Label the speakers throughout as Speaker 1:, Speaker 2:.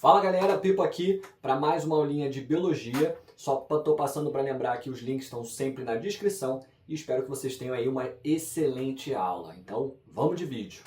Speaker 1: Fala galera, Pipo aqui para mais uma aulinha de biologia. Só estou passando para lembrar que os links estão sempre na descrição e espero que vocês tenham aí uma excelente aula. Então, vamos de vídeo.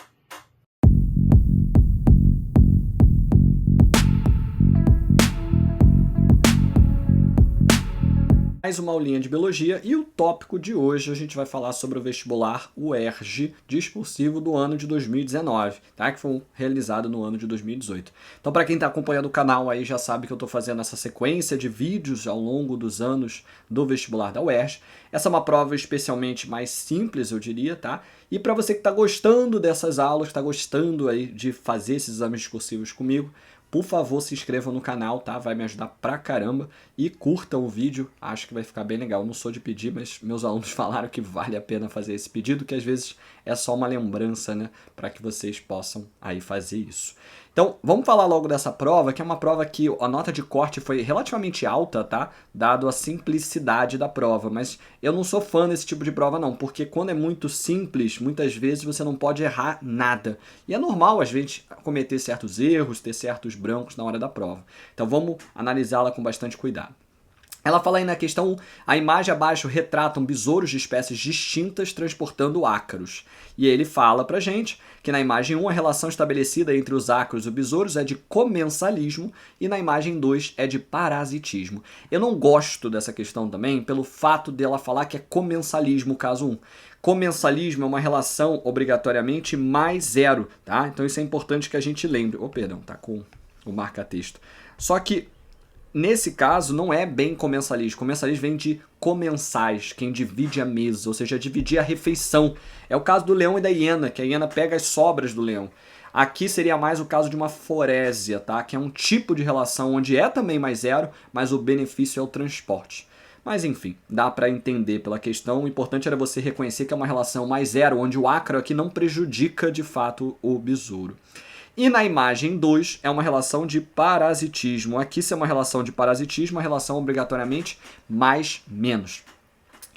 Speaker 1: Mais uma aulinha de biologia e o tópico de hoje a gente vai falar sobre o vestibular UERJ discursivo do ano de 2019, tá? Que foi realizado no ano de 2018. Então, para quem está acompanhando o canal aí já sabe que eu estou fazendo essa sequência de vídeos ao longo dos anos do vestibular da UERJ. Essa é uma prova especialmente mais simples, eu diria, tá? E para você que está gostando dessas aulas, está gostando aí de fazer esses exames discursivos comigo, por favor, se inscrevam no canal, tá? Vai me ajudar pra caramba. E curtam o vídeo, acho que vai ficar bem legal. Não sou de pedir, mas meus alunos falaram que vale a pena fazer esse pedido, que às vezes é só uma lembrança, né? Para que vocês possam aí fazer isso. Então, vamos falar logo dessa prova, que é uma prova que a nota de corte foi relativamente alta, tá? Dado a simplicidade da prova, mas eu não sou fã desse tipo de prova não, porque quando é muito simples, muitas vezes você não pode errar nada. E é normal, às vezes, cometer certos erros, ter certos brancos na hora da prova. Então, vamos analisá-la com bastante cuidado. Ela fala aí na questão, a imagem abaixo retratam besouros de espécies distintas transportando ácaros. E ele fala pra gente que na imagem 1 a relação estabelecida entre os ácaros e os besouros é de comensalismo e na imagem 2 é de parasitismo. Eu não gosto dessa questão também pelo fato dela falar que é comensalismo caso 1. Comensalismo é uma relação obrigatoriamente mais zero, tá? Então isso é importante que a gente lembre. Oh, perdão, tá com o marca-texto. Só que nesse caso, não é bem comensalismo. Comensalismo vem de comensais, quem divide a mesa, ou seja, dividir a refeição. É o caso do leão e da hiena, que a hiena pega as sobras do leão. Aqui seria mais o caso de uma forésia, tá? Que é um tipo de relação onde é também mais zero, mas o benefício é o transporte. Mas enfim, dá para entender pela questão. O importante era você reconhecer que é uma relação mais zero, onde o ácaro aqui não prejudica de fato o besouro. E na imagem 2 é uma relação de parasitismo. Aqui, se é uma relação de parasitismo, a relação obrigatoriamente mais-menos.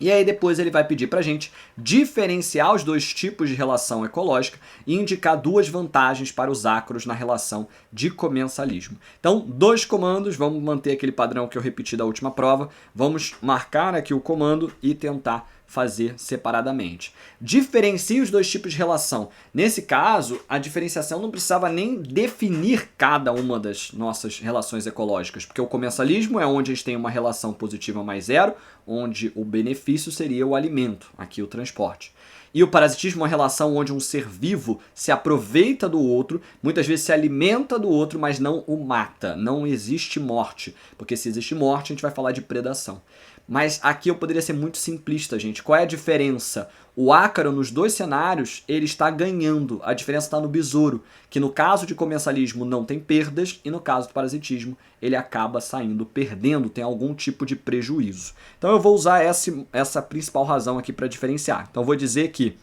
Speaker 1: E aí depois ele vai pedir para a gente diferenciar os dois tipos de relação ecológica e indicar duas vantagens para os ácaros na relação de comensalismo. Então, dois comandos, vamos manter aquele padrão que eu repeti da última prova. Vamos marcar aqui o comando e tentar fazer separadamente. Diferencie os dois tipos de relação. Nesse caso, a diferenciação não precisava nem definir cada uma das nossas relações ecológicas, porque o comensalismo é onde a gente tem uma relação positiva mais zero, onde o benefício seria o alimento, aqui o transporte. E o parasitismo é uma relação onde um ser vivo se aproveita do outro, muitas vezes se alimenta do outro, mas não o mata. Não existe morte, porque se existe morte, a gente vai falar de predação. Mas aqui eu poderia ser muito simplista, gente. Qual é a diferença? O ácaro, nos dois cenários, ele está ganhando. A diferença está no besouro, que no caso de comensalismo não tem perdas e no caso do parasitismo ele acaba saindo perdendo, tem algum tipo de prejuízo. Então eu vou usar essa principal razão aqui para diferenciar. Então eu vou dizer que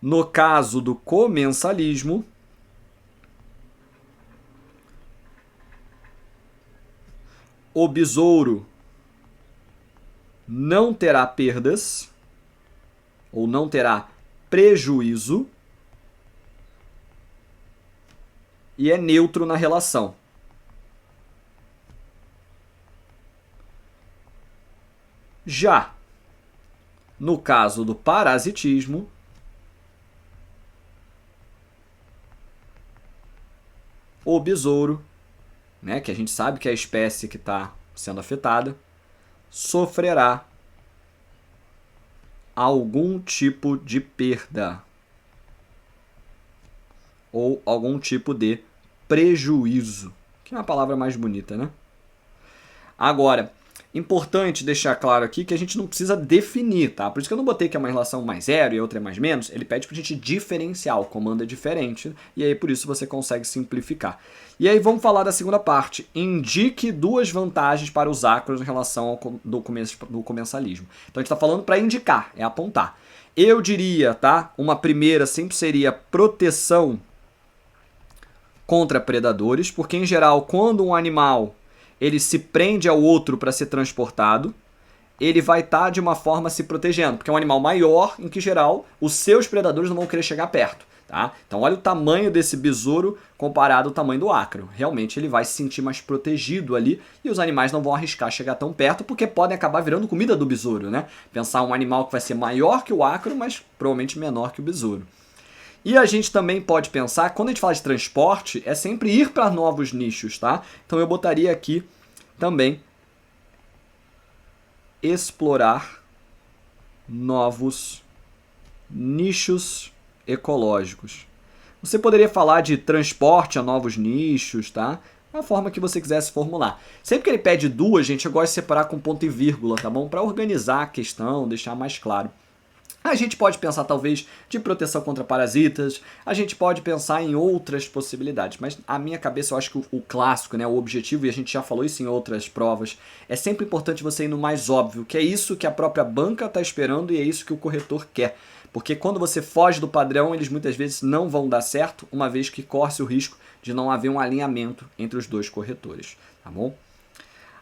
Speaker 1: no caso do comensalismo, o besouro não terá perdas ou não terá prejuízo e é neutro na relação. Já no caso do parasitismo, o besouro, né, que a gente sabe que é a espécie que está sendo afetada, sofrerá algum tipo de perda ou algum tipo de prejuízo, que é uma palavra mais bonita, né? Agora, importante deixar claro aqui que a gente não precisa definir, tá? Por isso que eu não botei que é uma relação mais zero e a outra é mais menos. Ele pede pra gente diferenciar, o comando é diferente, e aí por isso você consegue simplificar. E aí vamos falar da segunda parte. Indique duas vantagens para os ácaros em relação ao do comensalismo. Então a gente está falando para indicar, é apontar. Eu diria, tá? Uma primeira sempre seria proteção contra predadores, porque em geral quando um animal ele se prende ao outro para ser transportado, ele vai estar de uma forma se protegendo, porque é um animal maior em que, em geral, os seus predadores não vão querer chegar perto. tá? Então olha o tamanho desse besouro comparado ao tamanho do ácaro. Realmente ele vai se sentir mais protegido ali e os animais não vão arriscar chegar tão perto porque podem acabar virando comida do besouro, né? Pensar um animal que vai ser maior que o ácaro, mas provavelmente menor que o besouro. E a gente também pode pensar, quando a gente fala de transporte, é sempre ir para novos nichos, tá? Então eu botaria aqui também explorar novos nichos ecológicos. Você poderia falar de transporte a novos nichos, tá? A forma que você quisesse formular. Sempre que ele pede duas, gente, eu gosto de separar com ponto e vírgula, tá bom? Para organizar a questão, deixar mais claro. A gente pode pensar, talvez, de proteção contra parasitas, a gente pode pensar em outras possibilidades, mas a minha cabeça, eu acho que o clássico, né, o objetivo, e a gente já falou isso em outras provas, é sempre importante você ir no mais óbvio, que é isso que a própria banca está esperando e é isso que o corretor quer. Porque quando você foge do padrão, eles muitas vezes não vão dar certo, uma vez que corre-se o risco de não haver um alinhamento entre os dois corretores, tá bom?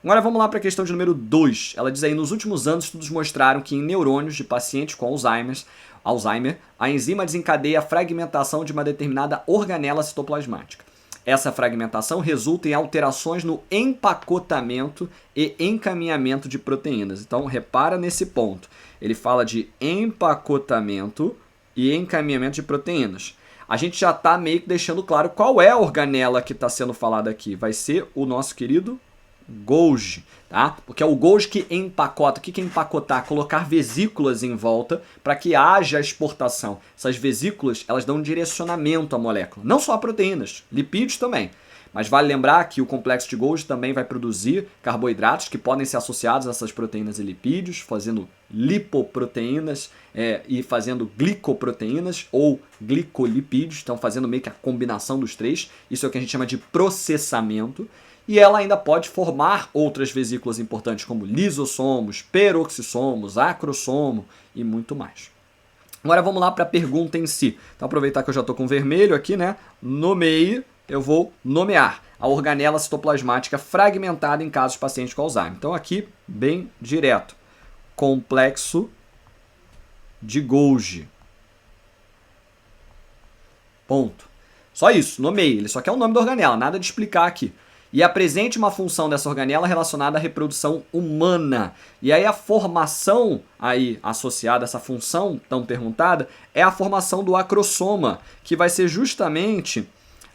Speaker 1: Agora vamos lá para a questão de número 2. Ela diz aí, nos últimos anos, estudos mostraram que em neurônios de pacientes com Alzheimer, a enzima desencadeia a fragmentação de uma determinada organela citoplasmática. Essa fragmentação resulta em alterações no empacotamento e encaminhamento de proteínas. Então, repara nesse ponto. Ele fala de empacotamento e encaminhamento de proteínas. A gente já está meio que deixando claro qual é a organela que está sendo falada aqui. Vai ser o nosso querido Golgi, tá? Porque é o Golgi que empacota. O que é empacotar? Colocar vesículas em volta para que haja exportação. Essas vesículas, elas dão direcionamento à molécula. Não só a proteínas, lipídios também. Mas vale lembrar que o complexo de Golgi também vai produzir carboidratos que podem ser associados a essas proteínas e lipídios, fazendo lipoproteínas e fazendo glicoproteínas ou glicolipídios, então fazendo meio que a combinação dos três. Isso é o que a gente chama de processamento. E ela ainda pode formar outras vesículas importantes, como lisossomos, peroxissomos, acrossomo e muito mais. Agora vamos lá para a pergunta em si. Então aproveitar que eu já estou com vermelho aqui, né? Nomeie, eu vou nomear a organela citoplasmática fragmentada em casos de pacientes com Alzheimer. Então aqui, bem direto. Complexo de Golgi. Ponto. Só isso, nomeie. Ele só quer o nome da organela, nada de explicar aqui. E apresente uma função dessa organela relacionada à reprodução humana. E aí a formação aí associada a essa função tão perguntada é a formação do acrossoma, que vai ser justamente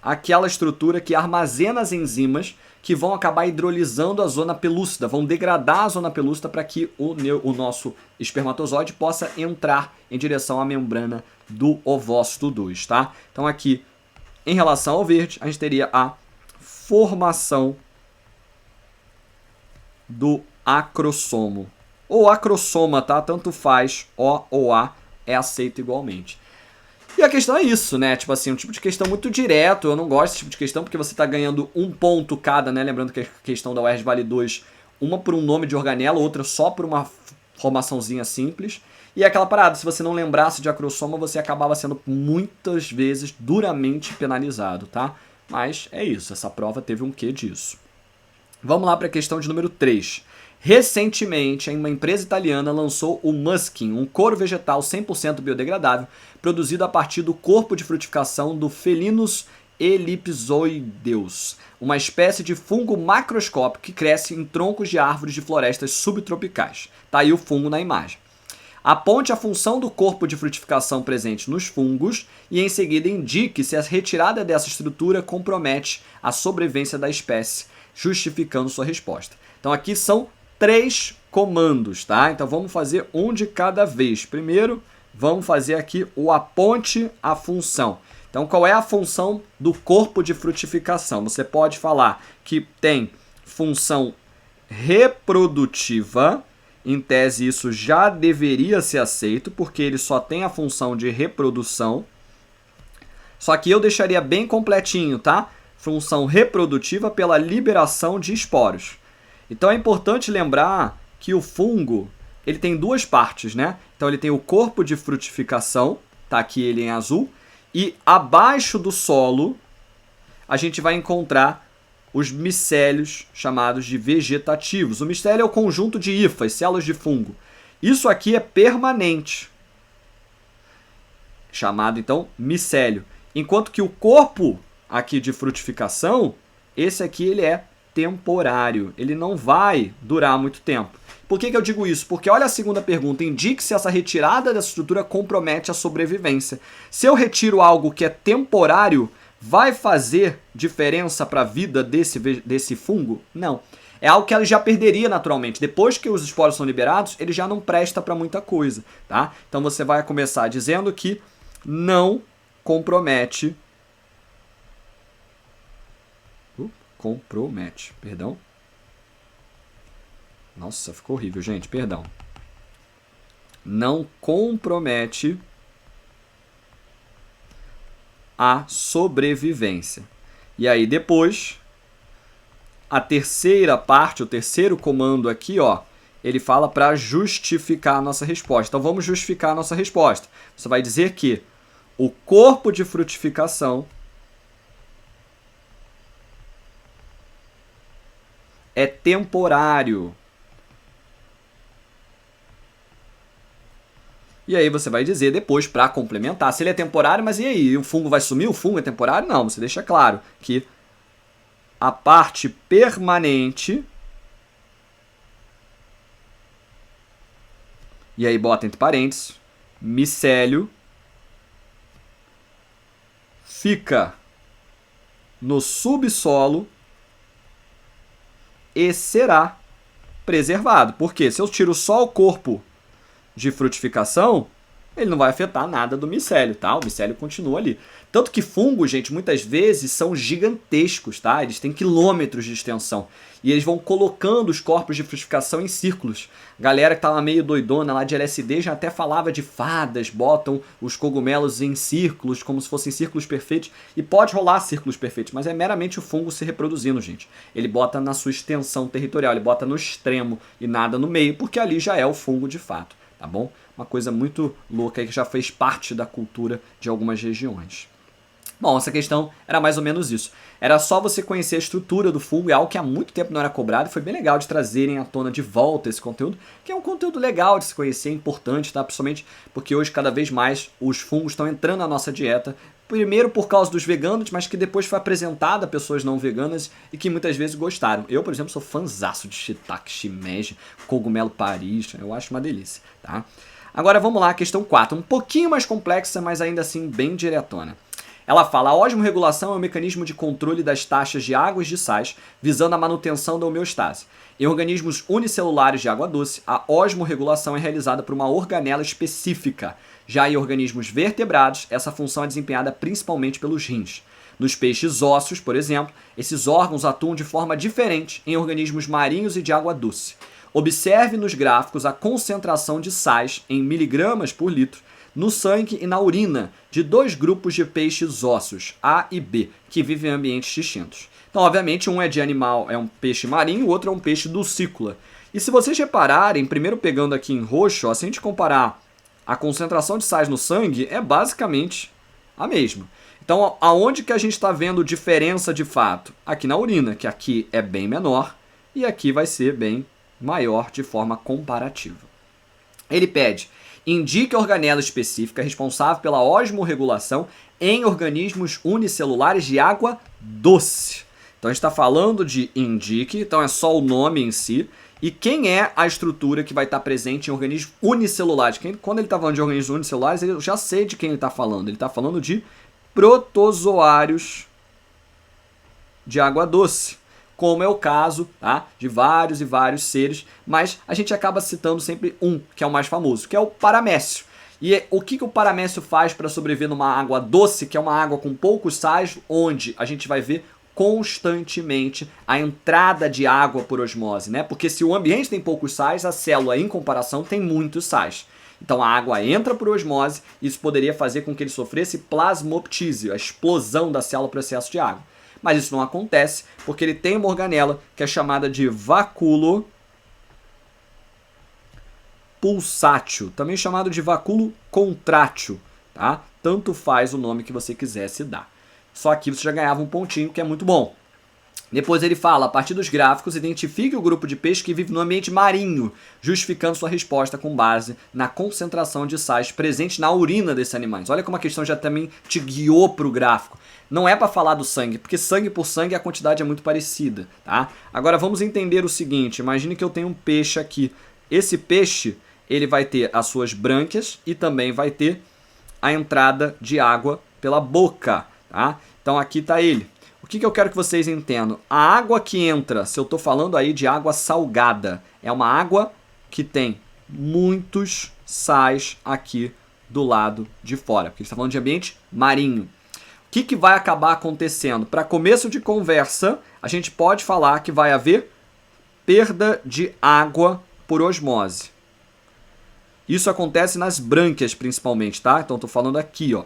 Speaker 1: aquela estrutura que armazena as enzimas que vão acabar hidrolisando a zona pelúcida, vão degradar a zona pelúcida para que o nosso espermatozoide possa entrar em direção à membrana do ovócito 2, tá? Então aqui, em relação ao verde, a gente teria a formação do acrossomo. Ou acrossoma, tá? Tanto faz, O ou A, é aceito igualmente. E a questão é isso, né? Tipo assim, um tipo de questão muito direto. Eu não gosto desse tipo de questão porque você tá ganhando um ponto cada, né? Lembrando que a questão da UERJ vale 2, uma por um nome de organela, outra só por uma formaçãozinha simples. E aquela parada, se você não lembrasse de acrossoma, você acabava sendo muitas vezes duramente penalizado, tá? Mas é isso, essa prova teve um quê disso. Vamos lá para a questão de número 3. Recentemente, uma empresa italiana lançou o Muskin, um couro vegetal 100% biodegradável, produzido a partir do corpo de frutificação do Felinus ellipsoideus, uma espécie de fungo macroscópico que cresce em troncos de árvores de florestas subtropicais. Tá aí o fungo na imagem. Aponte a função do corpo de frutificação presente nos fungos e em seguida indique se a retirada dessa estrutura compromete a sobrevivência da espécie, justificando sua resposta. Então aqui são 3 comandos, tá? Então vamos fazer um de cada vez. Primeiro, vamos fazer aqui o aponte a função. Então qual é a função do corpo de frutificação? Você pode falar que tem função reprodutiva. Em tese, isso já deveria ser aceito, porque ele só tem a função de reprodução. Só que eu deixaria bem completinho, tá? Função reprodutiva pela liberação de esporos. Então é importante lembrar que o fungo, ele tem 2 partes, né? Então ele tem o corpo de frutificação, tá aqui ele em azul, e abaixo do solo a gente vai encontrar os micélios chamados de vegetativos. O micélio é o conjunto de hifas, células de fungo. Isso aqui é permanente. chamado então micélio. Enquanto que o corpo aqui de frutificação, esse aqui ele é temporário, ele não vai durar muito tempo. Por que eu digo isso? Porque olha a segunda pergunta, indique se essa retirada dessa estrutura compromete a sobrevivência. Se eu retiro algo que é temporário, vai fazer diferença para a vida desse fungo? Não. É algo que ele já perderia naturalmente. Depois que os esporos são liberados, ele já não presta para muita coisa, tá? Então você vai começar dizendo que não compromete. Perdão. Nossa, ficou horrível, gente, perdão. Não compromete a sobrevivência. E aí depois, a terceira parte, o terceiro comando aqui, ó, ele fala para justificar a nossa resposta. Então vamos justificar a nossa resposta. Você vai dizer que o corpo de frutificação é temporário. E aí você vai dizer depois, para complementar, se ele é temporário, mas e aí? O fungo vai sumir? O fungo é temporário? Não, você deixa claro que a parte permanente, e aí bota entre parênteses, micélio, fica no subsolo e será preservado. Porque se eu tiro só o corpo de frutificação, ele não vai afetar nada do micélio, tá? O micélio continua ali. Tanto que fungos, gente, muitas vezes são gigantescos, tá? Eles têm quilômetros de extensão. E eles vão colocando os corpos de frutificação em círculos. Galera que tava meio doidona lá de LSD já até falava de fadas, botam os cogumelos em círculos, como se fossem círculos perfeitos. E pode rolar círculos perfeitos, mas é meramente o fungo se reproduzindo, gente. Ele bota na sua extensão territorial, ele bota no extremo e nada no meio, porque ali já é o fungo de fato, tá bom? Uma coisa muito louca aí que já fez parte da cultura de algumas regiões. Bom, essa questão era mais ou menos isso. Era só você conhecer a estrutura do fungo, é algo que há muito tempo não era cobrado, e foi bem legal de trazerem à tona de volta esse conteúdo, que é um conteúdo legal de se conhecer, importante, tá? Principalmente porque hoje cada vez mais os fungos estão entrando na nossa dieta, primeiro por causa dos veganos, mas que depois foi apresentado a pessoas não veganas e que muitas vezes gostaram. Eu, por exemplo, sou fãzaço de shiitake, shimeji, cogumelo Paris, eu acho uma delícia, tá? Agora vamos lá, questão 4, um pouquinho mais complexa, mas ainda assim bem diretona. Ela fala, a osmorregulação é um mecanismo de controle das taxas de água e de sais, visando a manutenção da homeostase. Em organismos unicelulares de água doce, a osmorregulação é realizada por uma organela específica. Já em organismos vertebrados, essa função é desempenhada principalmente pelos rins. Nos peixes ósseos, por exemplo, esses órgãos atuam de forma diferente em organismos marinhos e de água doce. Observe nos gráficos a concentração de sais em miligramas por litro no sangue e na urina de dois grupos de peixes ósseos, A e B, que vivem em ambientes distintos. Então, obviamente, um é de animal, é um peixe marinho, o outro é um peixe dulcícola. E se vocês repararem, primeiro pegando aqui em roxo, ó, se a gente comparar a concentração de sais no sangue, é basicamente a mesma. Então, aonde que a gente está vendo diferença de fato? Aqui na urina, que aqui é bem menor e aqui vai ser bem maior de forma comparativa. Ele pede, indique a organela específica responsável pela osmorregulação em organismos unicelulares de água doce. Então a gente está falando de indique, então é só o nome em si. E quem é a estrutura que vai estar presente em organismos unicelulares? Quando ele está falando de organismos unicelulares, eu já sei de quem ele está falando. Ele está falando de protozoários de água doce, como é o caso, tá, de vários e vários seres, mas a gente acaba citando sempre um, que é o mais famoso, que é o paramécio. E o que o paramécio faz para sobreviver numa água doce, que é uma água com poucos sais, onde a gente vai ver constantemente a entrada de água por osmose, né? Porque se o ambiente tem poucos sais, a célula, em comparação, tem muitos sais. Então a água entra por osmose, e isso poderia fazer com que ele sofresse plasmoptise, a explosão da célula por excesso de água. Mas isso não acontece porque ele tem uma organela que é chamada de vacúolo pulsátil, também chamado de vacúolo contrátil, tá? Tanto faz o nome que você quisesse dar. Só aqui você já ganhava um pontinho, que é muito bom. Depois ele fala, a partir dos gráficos, identifique o grupo de peixe que vive no ambiente marinho, justificando sua resposta com base na concentração de sais presentes na urina desses animais. Olha como a questão já também te guiou para o gráfico. Não é para falar do sangue, porque sangue por sangue a quantidade é muito parecida, tá? Agora vamos entender o seguinte, imagine que eu tenho um peixe aqui. Esse peixe, ele vai ter as suas brânquias e também vai ter a entrada de água pela boca, tá? Então aqui está ele. O que eu quero que vocês entendam? A água que entra, se eu estou falando aí de água salgada, é uma água que tem muitos sais aqui do lado de fora, porque a gente está falando de ambiente marinho. O que vai acabar acontecendo? Para começo de conversa, a gente pode falar que vai haver perda de água por osmose. Isso acontece nas brânquias principalmente, tá? Então estou falando aqui, ó.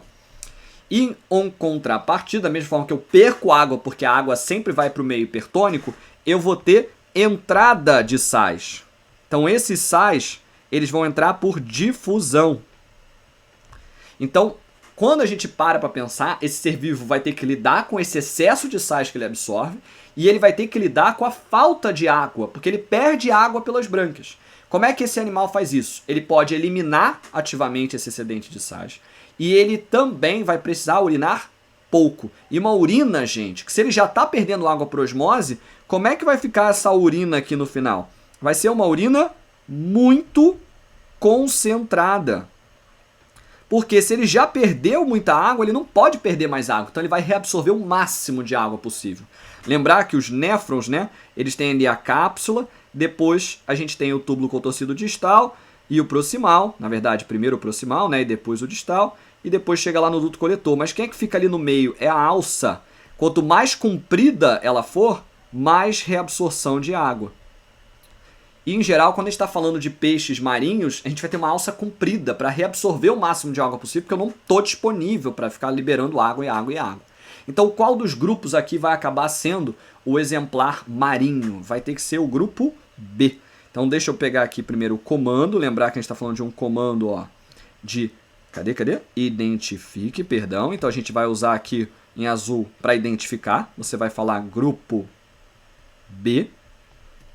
Speaker 1: Em contrapartida, da mesma forma que eu perco água, porque a água sempre vai para o meio hipertônico, eu vou ter entrada de sais. Então esses sais, eles vão entrar por difusão. Então, quando a gente para pensar, esse ser vivo vai ter que lidar com esse excesso de sais que ele absorve e ele vai ter que lidar com a falta de água, porque ele perde água pelas brânquias. Como é que esse animal faz isso? Ele pode eliminar ativamente esse excedente de sais e ele também vai precisar urinar pouco. E uma urina, gente, que se ele já está perdendo água por osmose, como é que vai ficar essa urina aqui no final? Vai ser uma urina muito concentrada. Porque se ele já perdeu muita água, ele não pode perder mais água. Então ele vai reabsorver o máximo de água possível. Lembrar que os néfrons, né, eles têm ali a cápsula, depois a gente tem o túbulo contorcido distal e o proximal. Na verdade, primeiro o proximal, né, e depois o distal. E depois chega lá no duto coletor. Mas quem é que fica ali no meio? É a alça. Quanto mais comprida ela for, mais reabsorção de água. E, em geral, quando a gente está falando de peixes marinhos, a gente vai ter uma alça comprida para reabsorver o máximo de água possível, porque eu não estou disponível para ficar liberando água e água e água. Então, qual dos grupos aqui vai acabar sendo o exemplar marinho? Vai ter que ser o grupo B. Então, deixa eu pegar aqui primeiro o comando. Lembrar que a gente está falando de um comando, ó, de... Cadê? Identifique, perdão. Então, a gente vai usar aqui em azul para identificar. Você vai falar grupo B,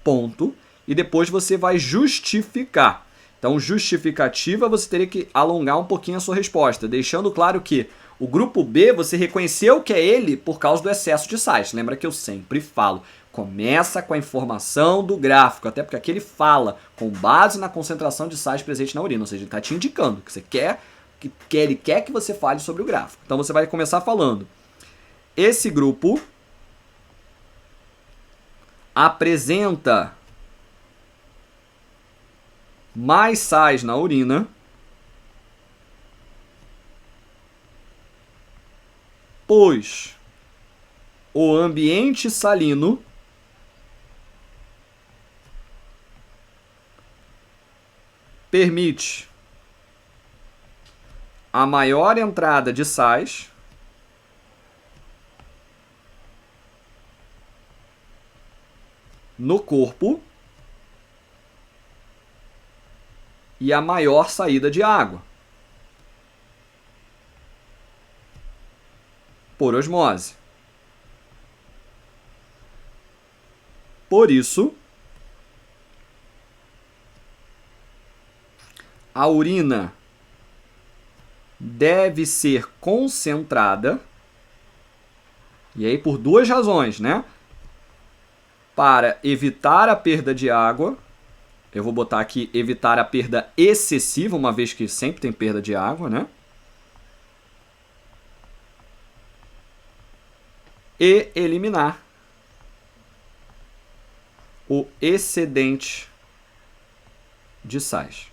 Speaker 1: ponto. E depois você vai justificar. Então, justificativa, você teria que alongar um pouquinho a sua resposta, deixando claro que o grupo B, você reconheceu que é ele por causa do excesso de sais. Lembra que eu sempre falo, começa com a informação do gráfico, até porque aqui ele fala com base na concentração de sais presente na urina, ou seja, ele está te indicando que você quer, ele quer que você fale sobre o gráfico. Então, você vai começar falando, esse grupo apresenta mais sais na urina, pois o ambiente salino permite a maior entrada de sais no corpo e a maior saída de água por osmose. Por isso, a urina deve ser concentrada, e aí por duas razões, né? Para evitar a perda de água. Eu vou botar aqui evitar a perda excessiva, uma vez que sempre tem perda de água, né? E eliminar o excedente de sais.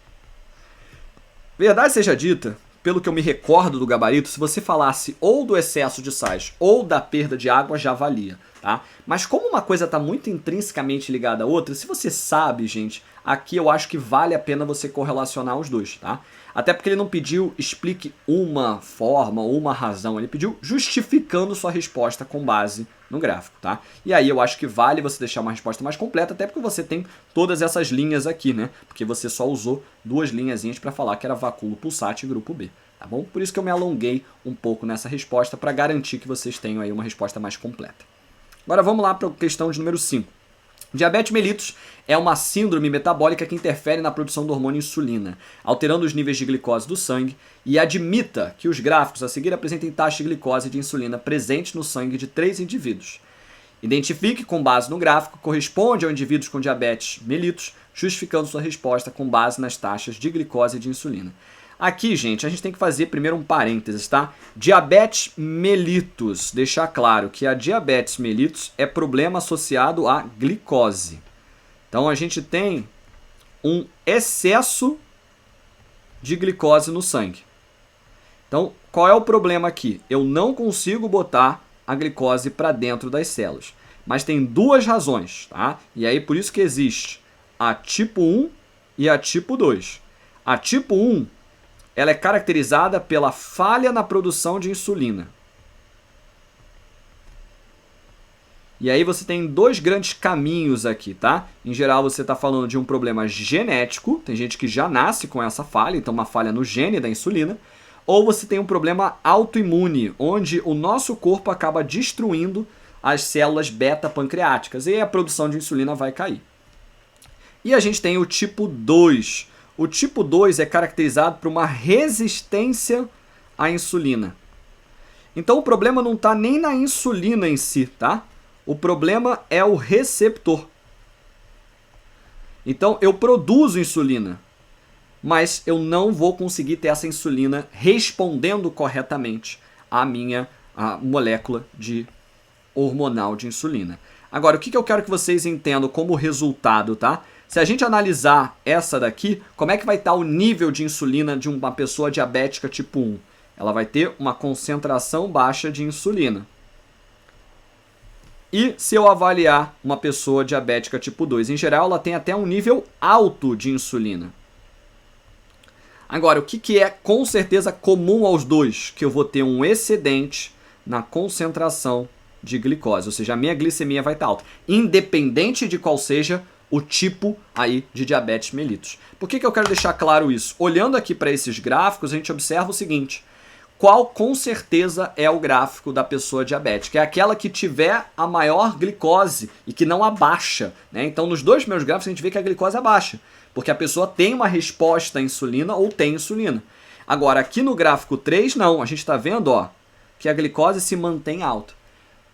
Speaker 1: Verdade seja dita, pelo que eu me recordo do gabarito, se você falasse ou do excesso de sais ou da perda de água, já valia, tá? Mas como uma coisa está muito intrinsecamente ligada à outra, se você sabe, gente, aqui eu acho que vale a pena você correlacionar os dois, tá? Até porque ele não pediu explique uma forma ou uma razão, ele pediu justificando sua resposta com base no gráfico, tá? E aí eu acho que vale você deixar uma resposta mais completa, até porque você tem todas essas linhas aqui, né? Porque você só usou duas linhazinhas para falar que era vacúolo pulsátil e grupo B, tá bom? Por isso que eu me alonguei um pouco nessa resposta para garantir que vocês tenham aí uma resposta mais completa. Agora vamos lá para a questão de número 5. Diabetes mellitus é uma síndrome metabólica que interfere na produção do hormônio insulina, alterando os níveis de glicose do sangue, e admita que os gráficos a seguir apresentem taxa de glicose e de insulina presentes no sangue de 3 indivíduos. Identifique, com base no gráfico, corresponde ao indivíduo com diabetes mellitus, justificando sua resposta com base nas taxas de glicose e de insulina. Aqui, gente, a gente tem que fazer primeiro um parênteses, tá? Diabetes mellitus. Deixar claro que a diabetes mellitus é problema associado à glicose. Então, a gente tem um excesso de glicose no sangue. Então, qual é o problema aqui? Eu não consigo botar a glicose para dentro das células. Mas tem duas razões, tá? E aí, por isso que existe a tipo 1 e a tipo 2. A tipo 1... ela é caracterizada pela falha na produção de insulina. E aí você tem dois grandes caminhos aqui, tá? Em geral você está falando de um problema genético, tem gente que já nasce com essa falha, então uma falha no gene da insulina, ou você tem um problema autoimune, onde o nosso corpo acaba destruindo as células beta-pancreáticas, e aí a produção de insulina vai cair. E a gente tem o tipo 2. O tipo 2 é caracterizado por uma resistência à insulina. Então o problema não está nem na insulina em si, tá? O problema é o receptor. Então eu produzo insulina, mas eu não vou conseguir ter essa insulina respondendo corretamente à minha molécula hormonal de insulina. Agora, o que eu quero que vocês entendam como resultado, tá? Se a gente analisar essa daqui, como é que vai estar o nível de insulina de uma pessoa diabética tipo 1? Ela vai ter uma concentração baixa de insulina. E se eu avaliar uma pessoa diabética tipo 2, em geral ela tem até um nível alto de insulina. Agora, o que é com certeza comum aos dois? Que eu vou ter um excedente na concentração de glicose, ou seja, a minha glicemia vai estar alta, independente de qual seja o tipo aí de diabetes mellitus. Por que eu quero deixar claro isso? Olhando aqui para esses gráficos, a gente observa o seguinte: qual com certeza é o gráfico da pessoa diabética? É aquela que tiver a maior glicose e que não abaixa, né? Então, nos dois meus gráficos, a gente vê que a glicose abaixa, porque a pessoa tem uma resposta à insulina ou tem insulina. Agora, aqui no gráfico 3, não. A gente está vendo, ó, que a glicose se mantém alta.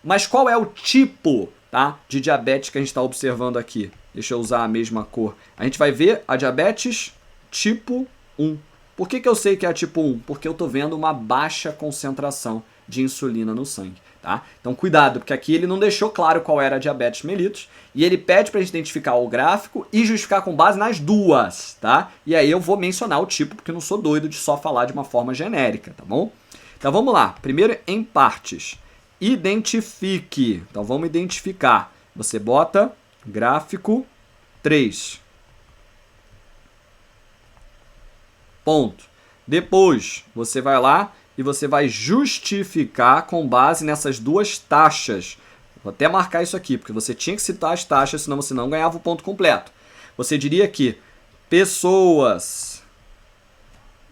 Speaker 1: Mas qual é o tipo, tá, de diabetes que a gente está observando aqui? Deixa eu usar a mesma cor. A gente vai ver a diabetes tipo 1. Por que eu sei que é a tipo 1? Porque eu estou vendo uma baixa concentração de insulina no sangue, tá? Então cuidado, porque aqui ele não deixou claro qual era a diabetes mellitus e ele pede para a gente identificar o gráfico e justificar com base nas duas, tá? E aí eu vou mencionar o tipo, porque eu não sou doido de só falar de uma forma genérica, tá bom? Então vamos lá. Primeiro em partes. Identifique. Então vamos identificar. Você bota gráfico 3. Ponto. Depois você vai lá e você vai justificar com base nessas duas taxas. Vou até marcar isso aqui, porque você tinha que citar as taxas, senão você não ganhava o ponto completo. Você diria que pessoas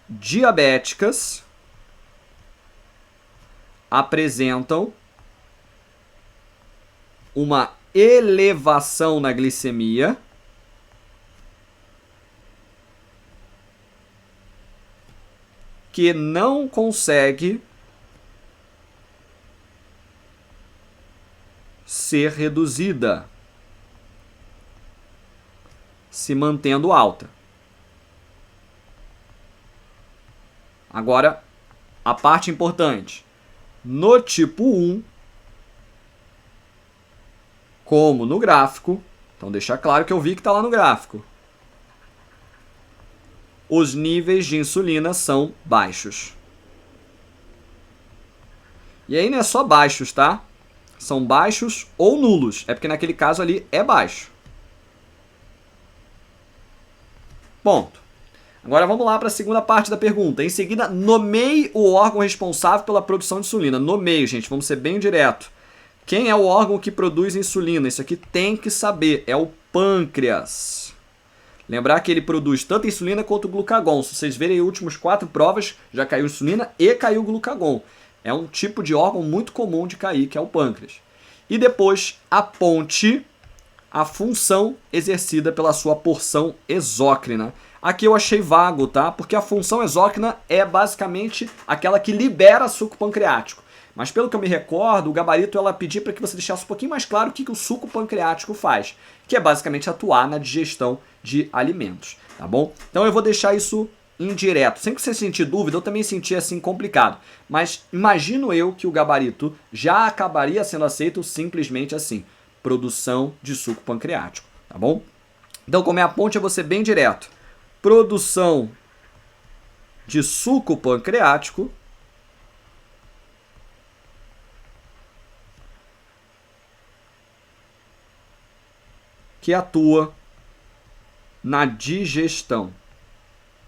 Speaker 1: diabéticas apresentam uma elevação na glicemia que não consegue ser reduzida, se mantendo alta. Agora, a parte importante. No tipo 1, como no gráfico, então deixar claro que eu vi que está lá no gráfico, os níveis de insulina são baixos. E aí não é só baixos, tá? São baixos ou nulos. É porque naquele caso ali é baixo. Ponto. Agora vamos lá para a segunda parte da pergunta. Em seguida, nomeie o órgão responsável pela produção de insulina. Nomeie, gente, vamos ser bem direto. Quem é o órgão que produz insulina? Isso aqui tem que saber. É o pâncreas. Lembrar que ele produz tanto insulina quanto glucagon. Se vocês verem as últimas 4 provas, já caiu insulina e caiu glucagon. É um tipo de órgão muito comum de cair, que é o pâncreas. E depois aponte a função exercida pela sua porção exócrina. Aqui eu achei vago, tá? Porque a função exócrina é basicamente aquela que libera suco pancreático. Mas pelo que eu me recordo, o gabarito ela pedia para que você deixasse um pouquinho mais claro o que o suco pancreático faz, que é basicamente atuar na digestão de alimentos, tá bom? Então eu vou deixar isso indireto. Sem que você sentir dúvida, eu também senti assim complicado. Mas imagino eu que o gabarito já acabaria sendo aceito simplesmente assim: produção de suco pancreático, tá bom? Então, como é a ponte, eu vou ser bem direto. Produção de suco pancreático que atua na digestão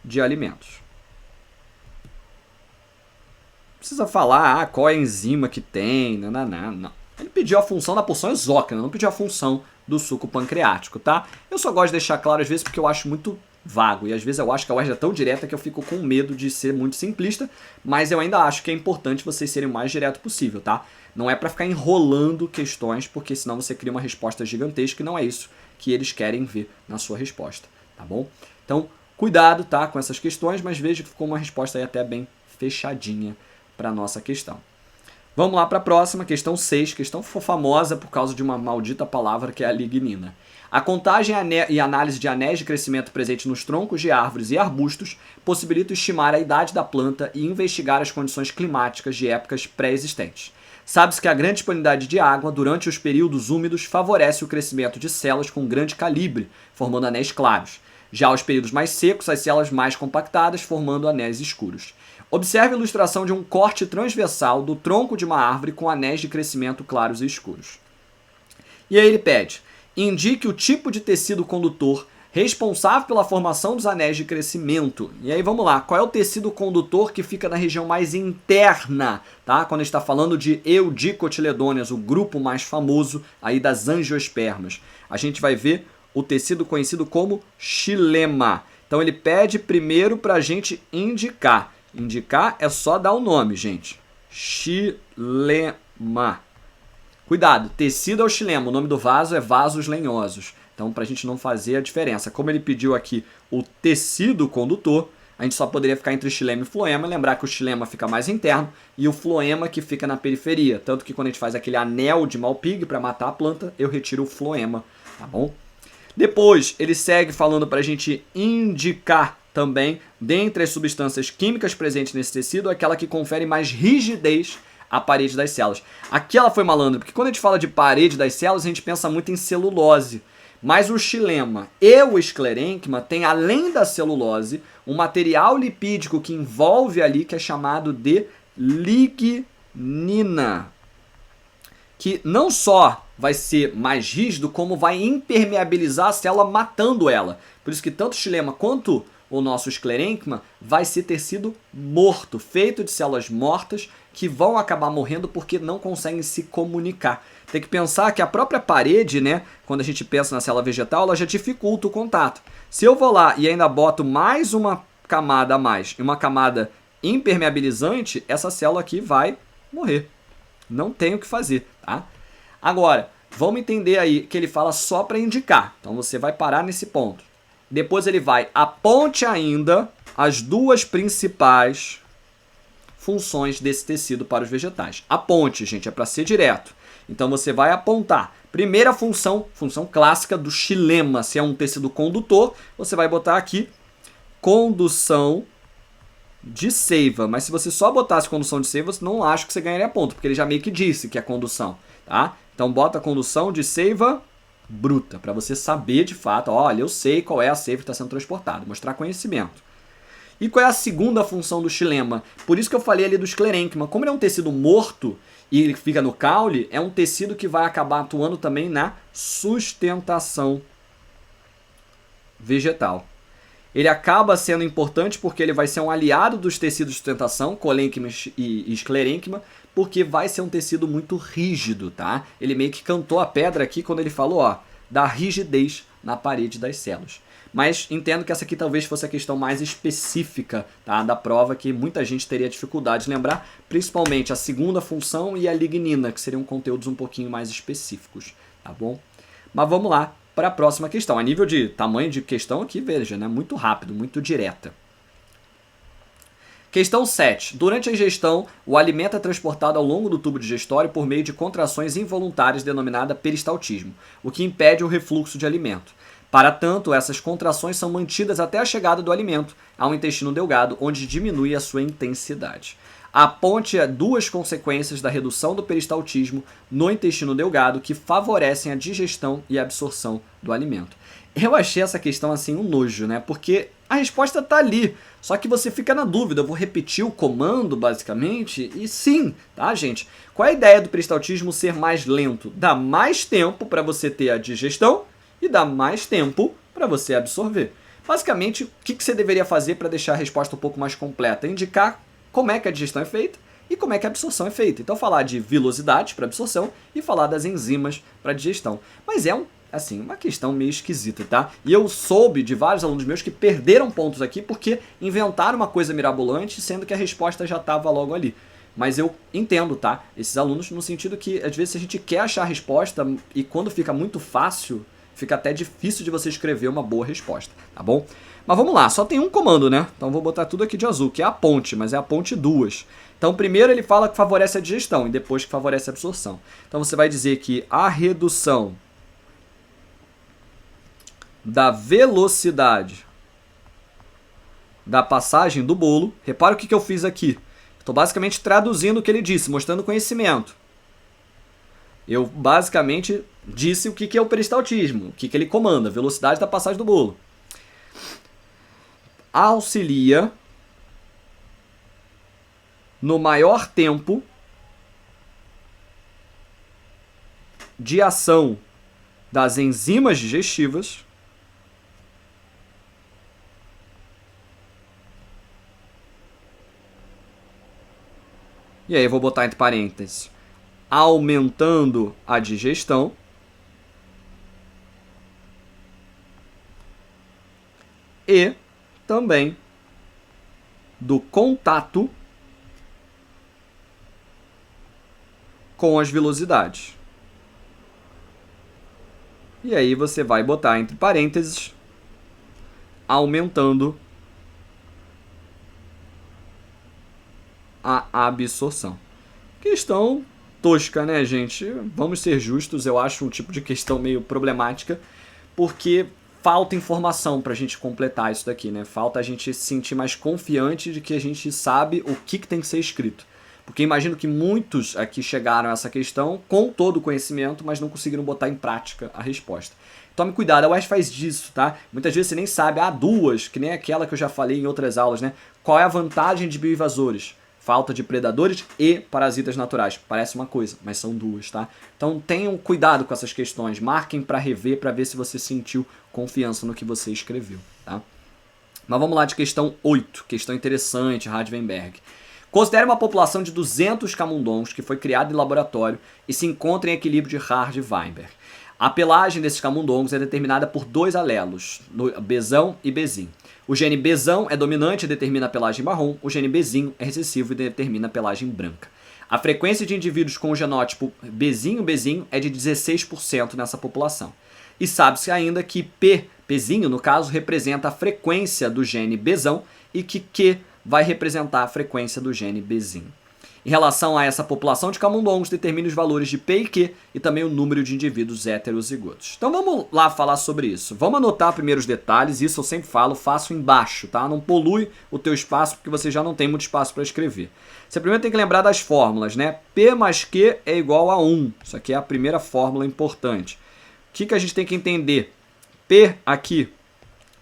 Speaker 1: de alimentos. Não precisa falar qual é a enzima que tem, não. Ele pediu a função da porção exócrina, não pediu a função do suco pancreático, tá? Eu só gosto de deixar claro às vezes porque eu acho muito vago e às vezes eu acho que a UERJ é tão direta que eu fico com medo de ser muito simplista, mas eu ainda acho que é importante vocês serem o mais direto possível, tá? Não é para ficar enrolando questões, porque senão você cria uma resposta gigantesca e não é isso que eles querem ver na sua resposta, tá bom? Então, cuidado, tá, com essas questões, mas veja que ficou uma resposta aí até bem fechadinha para a nossa questão. Vamos lá para a próxima, questão 6, questão famosa por causa de uma maldita palavra que é a lignina. A contagem e análise de anéis de crescimento presentes nos troncos de árvores e arbustos possibilita estimar a idade da planta e investigar as condições climáticas de épocas pré-existentes. Sabe-se que a grande disponibilidade de água durante os períodos úmidos favorece o crescimento de células com grande calibre, formando anéis claros. Já aos períodos mais secos, as células mais compactadas, formando anéis escuros. Observe a ilustração de um corte transversal do tronco de uma árvore com anéis de crescimento claros e escuros. E aí ele pede: indique o tipo de tecido condutor responsável pela formação dos anéis de crescimento. E aí vamos lá, qual é o tecido condutor que fica na região mais interna, tá? Quando a gente está falando de eudicotiledôneas, o grupo mais famoso aí das angiospermas. A gente vai ver o tecido conhecido como xilema. Então ele pede primeiro para a gente indicar. Indicar é só dar o nome, gente. Xilema. Cuidado, tecido é o xilema, o nome do vaso é vasos lenhosos. Então, para a gente não fazer a diferença. Como ele pediu aqui o tecido condutor, a gente só poderia ficar entre xilema e floema. Lembrar que o xilema fica mais interno e o floema que fica na periferia. Tanto que quando a gente faz aquele anel de Malpighi para matar a planta, eu retiro o floema, tá bom? Depois, ele segue falando para a gente indicar também, dentre as substâncias químicas presentes nesse tecido, aquela que confere mais rigidez à parede das células. Aqui ela foi malandra, porque quando a gente fala de parede das células, a gente pensa muito em celulose. Mas o xilema e o esclerênquima têm, além da celulose, um material lipídico que envolve ali, que é chamado de lignina, que não só vai ser mais rígido, como vai impermeabilizar a célula, matando ela. Por isso que tanto o xilema quanto o nosso esclerênquima vai ser tecido morto, feito de células mortas que vão acabar morrendo porque não conseguem se comunicar. Tem que pensar que a própria parede, né, quando a gente pensa na célula vegetal, ela já dificulta o contato. Se eu vou lá e ainda boto mais uma camada a mais e uma camada impermeabilizante, essa célula aqui vai morrer. Não tem o que fazer, tá? Agora, vamos entender aí que ele fala só para indicar. Então você vai parar nesse ponto. Depois ele vai, aponte ainda as duas principais funções desse tecido para os vegetais. Aponte, gente, é para ser direto. Então você vai apontar. Primeira função, função clássica do xilema. Se é um tecido condutor, você vai botar aqui condução de seiva. Mas se você só botasse condução de seiva, você não acha que você ganharia ponto, porque ele já meio que disse que é condução, tá? Então bota condução de seiva bruta, para você saber de fato, olha, eu sei qual é a seiva que está sendo transportada, mostrar conhecimento. E qual é a segunda função do xilema? Por isso que eu falei ali do esclerênquima. Como ele é um tecido morto e ele fica no caule, é um tecido que vai acabar atuando também na sustentação vegetal. Ele acaba sendo importante porque ele vai ser um aliado dos tecidos de sustentação, colênquima e esclerênquima, porque vai ser um tecido muito rígido, tá? Ele meio que cantou a pedra aqui quando ele falou, ó, da rigidez na parede das células. mas entendo que essa aqui talvez fosse a questão mais específica, tá, da prova, que muita gente teria dificuldade de lembrar, principalmente a segunda função e a lignina, que seriam conteúdos um pouquinho mais específicos, tá bom? Mas vamos lá para a próxima questão. A nível de tamanho de questão aqui, veja, né, muito rápido, muito direta. Questão 7. Durante a ingestão, o alimento é transportado ao longo do tubo digestório por meio de contrações involuntárias denominada peristaltismo, o que impede o refluxo de alimento. Para tanto, essas contrações são mantidas até a chegada do alimento ao intestino delgado, onde diminui a sua intensidade. Aponte duas consequências da redução do peristaltismo no intestino delgado que favorecem a digestão e a absorção do alimento. Eu achei essa questão assim um nojo, né? Porque a resposta está ali, só que você fica na dúvida. Eu vou repetir o comando, basicamente, e sim, tá, gente? Qual é a ideia do peristaltismo ser mais lento? Dá mais tempo para você ter a digestão e dá mais tempo para você absorver. Basicamente, o que você deveria fazer para deixar a resposta um pouco mais completa? Indicar como é que a digestão é feita e como é que a absorção é feita. Então, falar de velocidade para absorção e falar das enzimas para digestão. Mas é uma questão meio esquisita, tá? E eu soube de vários alunos meus que perderam pontos aqui porque inventaram uma coisa mirabolante, sendo que a resposta já estava logo ali. Mas eu entendo, tá? Esses alunos, no sentido que, às vezes, a gente quer achar a resposta e quando fica muito fácil, fica até difícil de você escrever uma boa resposta, tá bom? Mas vamos lá, só tem um comando, né? Então vou botar tudo aqui de azul, que é a ponte, mas é a ponte 2. Então primeiro ele fala que favorece a digestão e depois que favorece a absorção. Então você vai dizer que a redução da velocidade da passagem do bolo, repara o que eu fiz aqui. Estou basicamente traduzindo o que ele disse, mostrando conhecimento. Eu basicamente disse o que é o peristaltismo, o que ele comanda, velocidade da passagem do bolo. Auxilia no maior tempo de ação das enzimas digestivas e aí eu vou botar entre parênteses, aumentando a digestão e também do contato com as velocidades. E aí você vai botar entre parênteses, aumentando a absorção. Questão tosca, né, gente? Vamos ser justos, eu acho um tipo de questão meio problemática, porque falta informação para a gente completar isso daqui, né? Falta a gente se sentir mais confiante de que a gente sabe o que tem que ser escrito. Porque imagino que muitos aqui chegaram a essa questão com todo o conhecimento, mas não conseguiram botar em prática a resposta. Tome cuidado, a UES faz disso, tá? Muitas vezes você nem sabe, duas, que nem aquela que eu já falei em outras aulas, né? Qual é a vantagem de bioinvasores? Falta de predadores e parasitas naturais. Parece uma coisa, mas são duas, tá? Então tenham cuidado com essas questões. Marquem para rever, para ver se você sentiu confiança no que você escreveu, tá? Mas vamos lá de questão 8. Questão interessante, Radvenberg. Considere uma população de 200 camundongos que foi criada em laboratório e se encontra em equilíbrio de Hard-Weinberg. A pelagem desses camundongos é determinada por dois alelos, Bzão e Bzim. O gene Bzão é dominante e determina a pelagem marrom, o gene Bzinho é recessivo e determina a pelagem branca. A frequência de indivíduos com o genótipo Bzinho é de 16% nessa população. E sabe-se ainda que Pzinho, no caso, representa a frequência do gene Bzão e que Q vai representar a frequência do gene Bzinho. Em relação a essa população de camundongos, determine os valores de P e Q e também o número de indivíduos heterozigotos. Então vamos lá falar sobre isso. Vamos anotar primeiro os detalhes, isso eu sempre falo, faço embaixo, tá? Não polui o teu espaço porque você já não tem muito espaço para escrever. Você primeiro tem que lembrar das fórmulas, né? P mais Q é igual a 1. Isso aqui é a primeira fórmula importante. O que a gente tem que entender? P aqui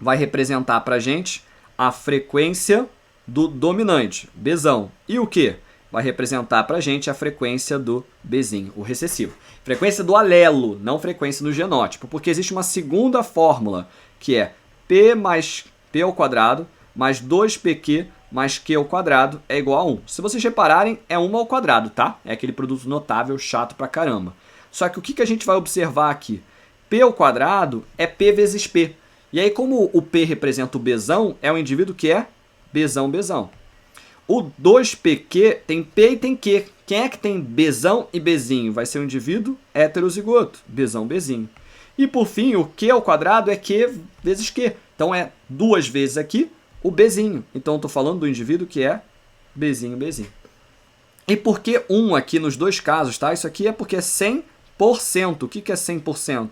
Speaker 1: vai representar para a gente a frequência do dominante, Bzão. E o Q? Vai representar para a gente a frequência do Bzinho, o recessivo. Frequência do alelo, não frequência do genótipo, porque existe uma segunda fórmula, que é P mais P ao quadrado mais 2PQ mais Q ao quadrado é igual a 1. Se vocês repararem, é 1 ao quadrado, tá? É aquele produto notável chato pra caramba. Só que o que a gente vai observar aqui? P ao quadrado é P vezes P. E aí, como o P representa o Bzão, é um indivíduo que é Bzão, Bzão. O 2PQ tem P e tem Q. Quem é que tem Bzão e Bzinho? Vai ser um indivíduo heterozigoto, Bzão, Bzinho. E por fim, o Q ao quadrado é Q vezes Q. Então é 2 vezes aqui o Bzinho. Então eu estou falando do indivíduo que é Bzinho, Bzinho. E por que 1 aqui nos dois casos, tá? Isso aqui é porque é 100%. O que é 100%?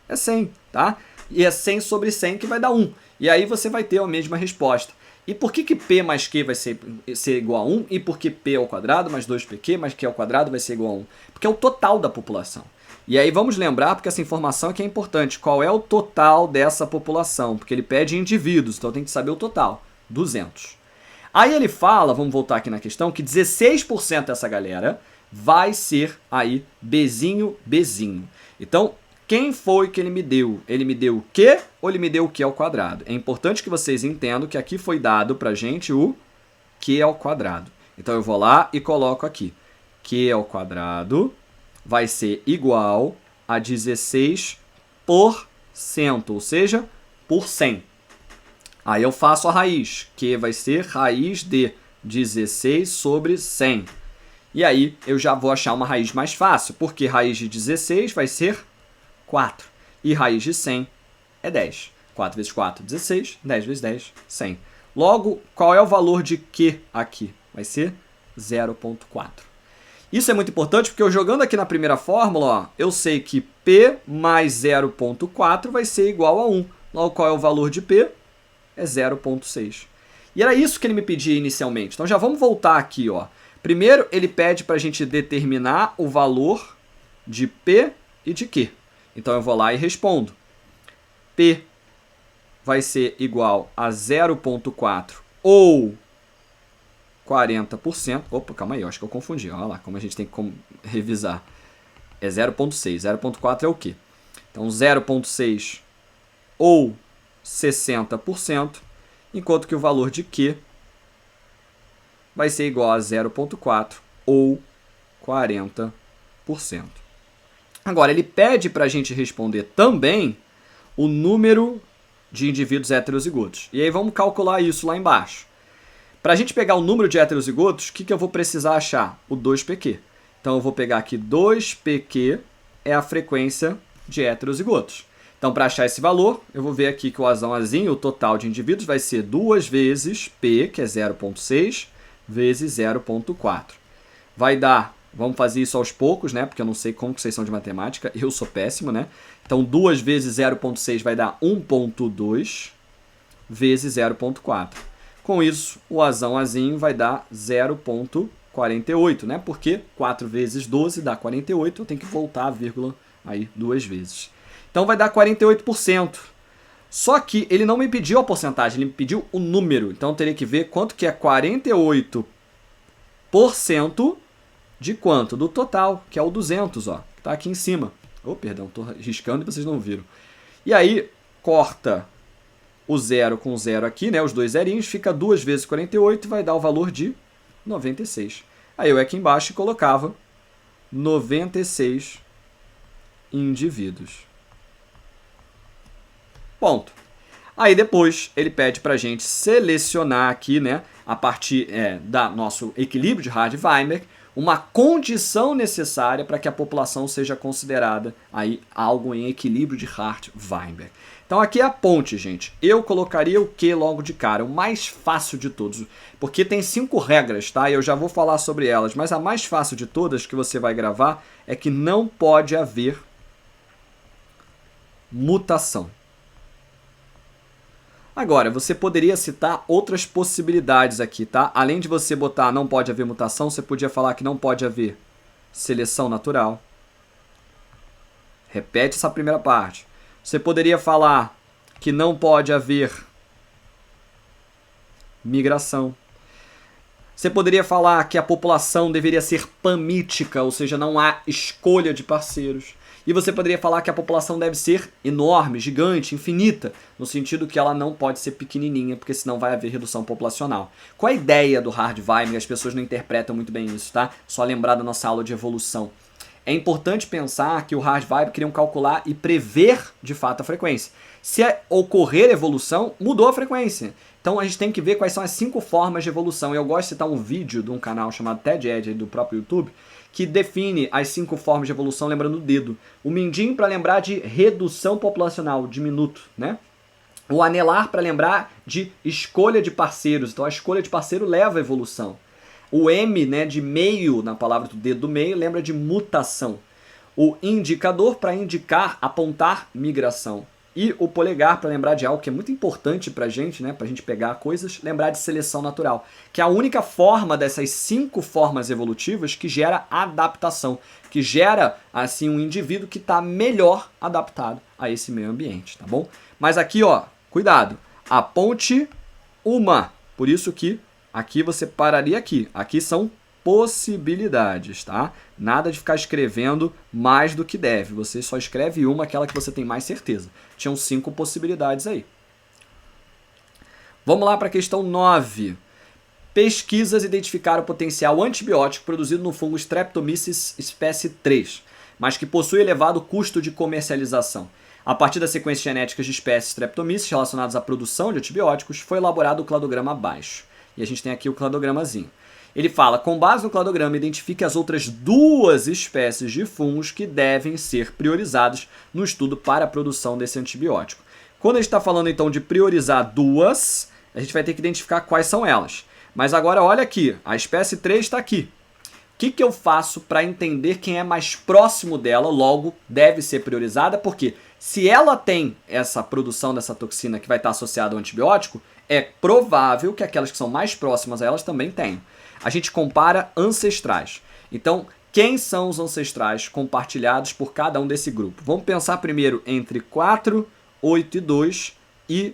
Speaker 1: É 100, tá? E é 100 sobre 100 que vai dar 1. E aí você vai ter a mesma resposta. E por que P mais Q vai ser igual a 1? E por que P ao quadrado mais 2PQ mais Q ao quadrado vai ser igual a 1? Porque é o total da população. E aí vamos lembrar, porque essa informação aqui é importante, qual é o total dessa população? Porque ele pede indivíduos, então tem que saber o total, 200. Aí ele fala, vamos voltar aqui na questão, que 16% dessa galera vai ser aí Bzinho, Bzinho. Então, quem foi que ele me deu? Ele me deu o Q ou ele me deu o Q ao quadrado? É importante que vocês entendam que aqui foi dado pra gente o Q ao quadrado. Então eu vou lá e coloco aqui. Q ao quadrado vai ser igual a 16%, ou seja, por 100. Aí eu faço a raiz, que vai ser raiz de 16 sobre 100. E aí eu já vou achar uma raiz mais fácil, porque raiz de 16 vai ser 4. E raiz de 100 é 10. 4 vezes 4, 16. 10 vezes 10, 100. Logo, qual é o valor de Q aqui? Vai ser 0,4. Isso é muito importante porque eu jogando aqui na primeira fórmula, ó, eu sei que P mais 0,4 vai ser igual a 1. Logo, qual é o valor de P? É 0,6. E era isso que ele me pedia inicialmente. Então já vamos voltar aqui. Ó. Primeiro, ele pede para a gente determinar o valor de P e de Q. Então eu vou lá e respondo. P vai ser igual a 0,4 ou 40%. Opa, calma aí, eu acho que eu confundi. Olha lá como a gente tem que revisar. É 0,6. 0,4 é o quê? Então 0,6 ou 60%, enquanto que o valor de Q vai ser igual a 0,4 ou 40%. Agora, ele pede para a gente responder também o número de indivíduos heterozigotos. E aí vamos calcular isso lá embaixo. Para a gente pegar o número de heterozigotos, o que eu vou precisar achar? O 2PQ. Então eu vou pegar aqui 2PQ é a frequência de heterozigotos. Então, para achar esse valor, eu vou ver aqui que o azão azinho, o total de indivíduos, vai ser 2 vezes P, que é 0,6, vezes 0,4. Vai dar, vamos fazer isso aos poucos, né? Porque eu não sei como que vocês são de matemática, eu sou péssimo, né? Então, 2 vezes 0,6 vai dar 1,2 vezes 0,4. Com isso, o azão azinho vai dar 0,48, né? Porque 4 vezes 12 dá 48, eu tenho que voltar a vírgula aí 2 vezes. Então vai dar 48%. Só que ele não me pediu a porcentagem, ele me pediu o número. Então eu teria que ver quanto que é 48% de quanto? Do total, que é o 200, ó. Tá aqui em cima. Oh, perdão, tô riscando e vocês não viram. E aí, corta o 0 com 0 aqui, né? Os dois zerinhos, fica 2 vezes 48 e vai dar o valor de 96. Aí eu aqui embaixo colocava 96 indivíduos. Ponto. Aí depois ele pede para a gente selecionar aqui, né, a partir da nosso equilíbrio de Hardy-Weinberg, uma condição necessária para que a população seja considerada aí algo em equilíbrio de Hardy-Weinberg. Então aqui é a ponte, gente. Eu colocaria o Q logo de cara, o mais fácil de todos, porque tem 5 regras, tá? E eu já vou falar sobre elas, mas a mais fácil de todas que você vai gravar é que não pode haver mutação. Agora, você poderia citar outras possibilidades aqui, tá? Além de você botar não pode haver mutação, você podia falar que não pode haver seleção natural. Repete essa primeira parte. Você poderia falar que não pode haver migração. Você poderia falar que a população deveria ser pamítica, ou seja, não há escolha de parceiros. E você poderia falar que a população deve ser enorme, gigante, infinita, no sentido que ela não pode ser pequenininha, porque senão vai haver redução populacional. Qual a ideia do Hardy-Weinberg? As pessoas não interpretam muito bem isso, tá? Só lembrar da nossa aula de evolução. é importante pensar que o Hard-Vibe queriam calcular e prever de fato a frequência. Se ocorrer evolução, mudou a frequência. Então a gente tem que ver quais são as 5 formas de evolução. Eu gosto de citar um vídeo de um canal chamado TED Ed, do próprio YouTube, que define as 5 formas de evolução lembrando o dedo. O mindinho para lembrar de redução populacional, diminuto, né? O anelar para lembrar de escolha de parceiros. Então a escolha de parceiro leva à evolução. O M, né, de meio, na palavra do dedo do meio, lembra de mutação. O indicador para indicar, apontar, migração. E o polegar para lembrar de algo que é muito importante para a gente, né, para a gente pegar coisas, lembrar de seleção natural, que é a única forma dessas 5 formas evolutivas que gera adaptação, que gera assim um indivíduo que está melhor adaptado a esse meio ambiente, tá bom? Mas aqui, ó, cuidado, aponte uma, por isso que aqui você pararia aqui. Aqui são possibilidades, tá? Nada de ficar escrevendo mais do que deve. Você só escreve uma, aquela que você tem mais certeza. Tinham 5 possibilidades aí. Vamos lá para a questão 9. Pesquisas identificaram o potencial antibiótico produzido no fungo Streptomyces espécie 3, mas que possui elevado custo de comercialização. A partir das sequências genéticas de espécies Streptomyces relacionadas à produção de antibióticos, foi elaborado o cladograma abaixo. E a gente tem aqui o cladogramazinho. Ele fala, com base no cladograma, identifique as outras 2 espécies de fungos que devem ser priorizadas no estudo para a produção desse antibiótico. Quando a gente está falando então de priorizar 2, a gente vai ter que identificar quais são elas. Mas agora olha aqui, a espécie 3 está aqui. O que eu faço para entender quem é mais próximo dela, logo deve ser priorizada? Porque se ela tem essa produção dessa toxina que vai estar associada ao antibiótico, é provável que aquelas que são mais próximas a elas também tenham. A gente compara ancestrais. Então, quem são os ancestrais compartilhados por cada um desse grupo? Vamos pensar primeiro entre 4, 8 e 2 e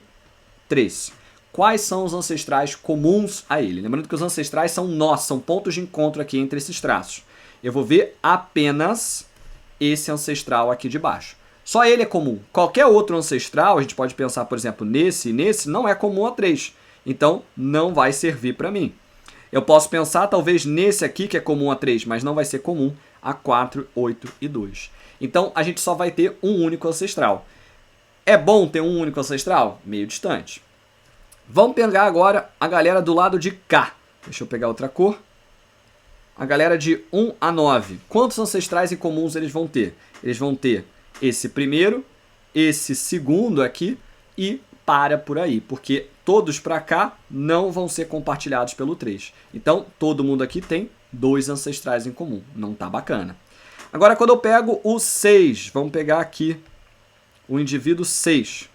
Speaker 1: 3. Quais são os ancestrais comuns a ele? Lembrando que os ancestrais são nós, são pontos de encontro aqui entre esses traços. Eu vou ver apenas esse ancestral aqui de baixo. Só ele é comum. Qualquer outro ancestral, a gente pode pensar, por exemplo, nesse e nesse, não é comum a 3. Então, não vai servir para mim. Eu posso pensar, talvez, nesse aqui, que é comum a 3, mas não vai ser comum a 4, 8 e 2. Então, a gente só vai ter um único ancestral. É bom ter um único ancestral? Meio distante. Vamos pegar agora a galera do lado de cá. Deixa eu pegar outra cor. A galera de 1 a 9. Quantos ancestrais incomuns eles vão ter? Eles vão ter esse primeiro, esse segundo aqui e para por aí, porque todos para cá não vão ser compartilhados pelo 3. Então, todo mundo aqui tem 2 ancestrais em comum. Não tá bacana. Agora, quando eu pego o 6, vamos pegar aqui o indivíduo 6.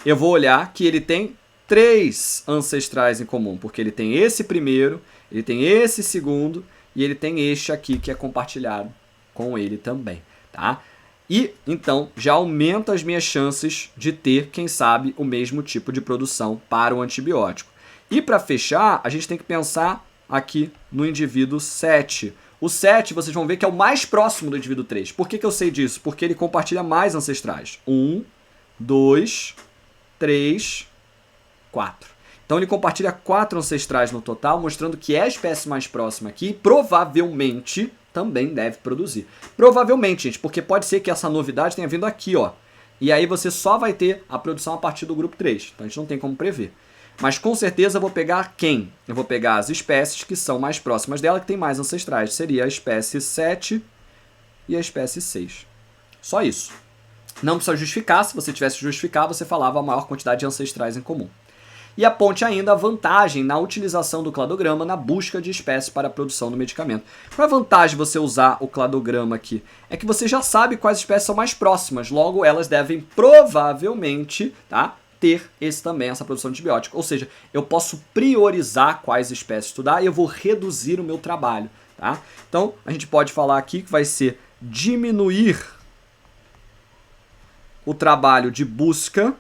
Speaker 1: Eu vou olhar que ele tem 3 ancestrais em comum, porque ele tem esse primeiro, ele tem esse segundo e ele tem este aqui que é compartilhado com ele também, tá? E, então, já aumenta as minhas chances de ter, quem sabe, o mesmo tipo de produção para o antibiótico. E, para fechar, a gente tem que pensar aqui no indivíduo 7. O 7, vocês vão ver que é o mais próximo do indivíduo 3. Por que eu sei disso? Porque ele compartilha mais ancestrais. 1, 2, 3, 4. Então, ele compartilha 4 ancestrais no total, mostrando que é a espécie mais próxima aqui, provavelmente também deve produzir. Provavelmente, gente, porque pode ser que essa novidade tenha vindo aqui, ó. E aí você só vai ter a produção a partir do grupo 3. Então a gente não tem como prever. Mas com certeza eu vou pegar quem? Eu vou pegar as espécies que são mais próximas dela, que tem mais ancestrais. Seria a espécie 7 e a espécie 6. Só isso. Não precisa justificar. Se você tivesse que justificar, você falava a maior quantidade de ancestrais em comum. E aponte ainda a vantagem na utilização do cladograma na busca de espécies para a produção do medicamento. Qual é a vantagem de você usar o cladograma aqui? É que você já sabe quais espécies são mais próximas, logo elas devem provavelmente, tá, ter essa produção de antibiótico. Ou seja, eu posso priorizar quais espécies estudar e eu vou reduzir o meu trabalho. Tá? Então, a gente pode falar aqui que vai ser diminuir o trabalho de busca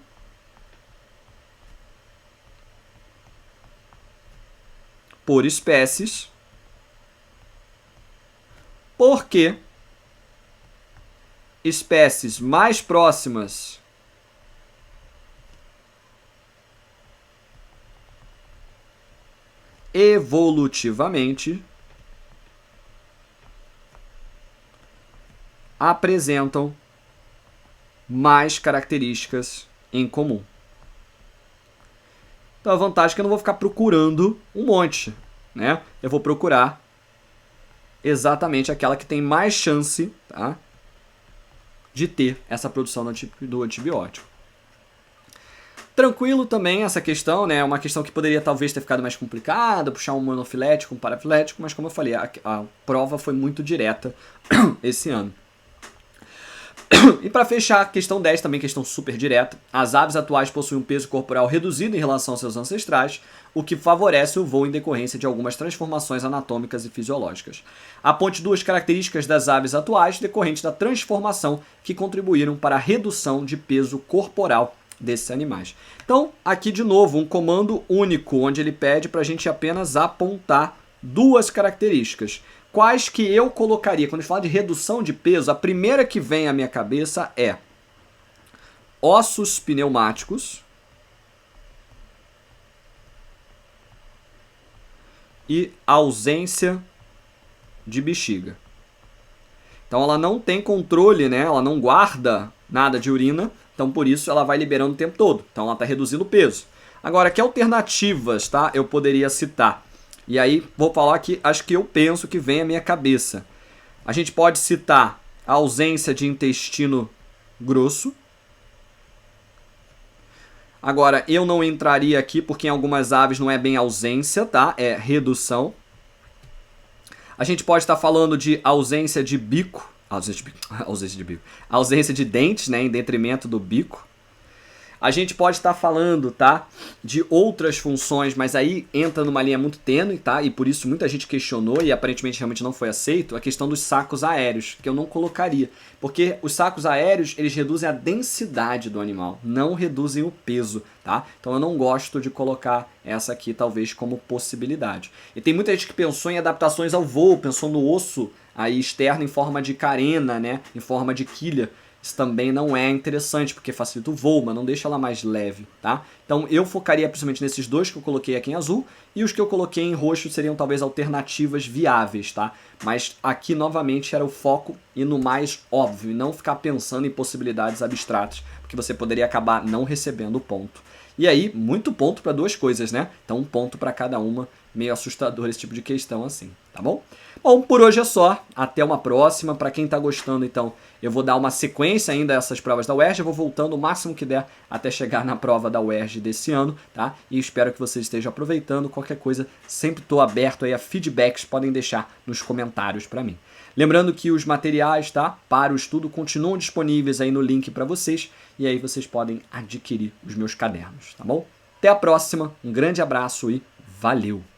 Speaker 1: por espécies, porque espécies mais próximas evolutivamente apresentam mais características em comum. Então a vantagem é que eu não vou ficar procurando um monte, né? Eu vou procurar exatamente aquela que tem mais chance, tá, de ter essa produção do antibiótico. Tranquilo também essa questão, né? É uma questão que poderia talvez ter ficado mais complicada, puxar um monofilético, um parafilético, mas como eu falei, a prova foi muito direta esse ano. E para fechar, a questão 10 também, questão super direta. As aves atuais possuem um peso corporal reduzido em relação aos seus ancestrais, o que favorece o voo em decorrência de algumas transformações anatômicas e fisiológicas. Aponte duas características das aves atuais decorrentes da transformação que contribuíram para a redução de peso corporal desses animais. Então, aqui de novo, um comando único, onde ele pede para a gente apenas apontar duas características. Quais que eu colocaria? Quando a gente fala de redução de peso, a primeira que vem à minha cabeça é ossos pneumáticos e ausência de bexiga. Então ela não tem controle, né? Ela não guarda nada de urina, então por isso ela vai liberando o tempo todo. Então ela está reduzindo o peso. Agora, que alternativas, tá, eu poderia citar? E aí vou falar aqui as que eu penso que vem à minha cabeça. A gente pode citar a ausência de intestino grosso. Agora, eu não entraria aqui porque em algumas aves não é bem ausência, tá? É redução. A gente pode estar falando de ausência de bico. Ausência de dentes, né? Em detrimento do bico. A gente pode estar falando, tá, de outras funções, mas aí entra numa linha muito tênue, tá? E por isso muita gente questionou e aparentemente realmente não foi aceito a questão dos sacos aéreos, que eu não colocaria. Porque os sacos aéreos, eles reduzem a densidade do animal, não reduzem o peso, tá? Então eu não gosto de colocar essa aqui talvez como possibilidade. E tem muita gente que pensou em adaptações ao voo, pensou no osso aí externo em forma de carena, né? Em forma de quilha. Isso também não é interessante, porque facilita o voo, mas não deixa ela mais leve, tá? Então eu focaria principalmente nesses dois que eu coloquei aqui em azul, e os que eu coloquei em roxo seriam talvez alternativas viáveis, tá? Mas aqui novamente era o foco e no mais óbvio, e não ficar pensando em possibilidades abstratas, porque você poderia acabar não recebendo o ponto. E aí, muito ponto para duas coisas, né? Então um ponto para cada uma, meio assustador esse tipo de questão assim, tá bom? Bom, por hoje é só. Até uma próxima. Para quem está gostando, então, eu vou dar uma sequência ainda a essas provas da UERJ. Eu vou voltando o máximo que der até chegar na prova da UERJ desse ano, tá? E espero que vocês estejam aproveitando. Qualquer coisa, sempre estou aberto aí a feedbacks. Podem deixar nos comentários para mim. Lembrando que os materiais, tá, para o estudo continuam disponíveis aí no link para vocês. E aí vocês podem adquirir os meus cadernos, tá bom? Até a próxima. Um grande abraço e valeu!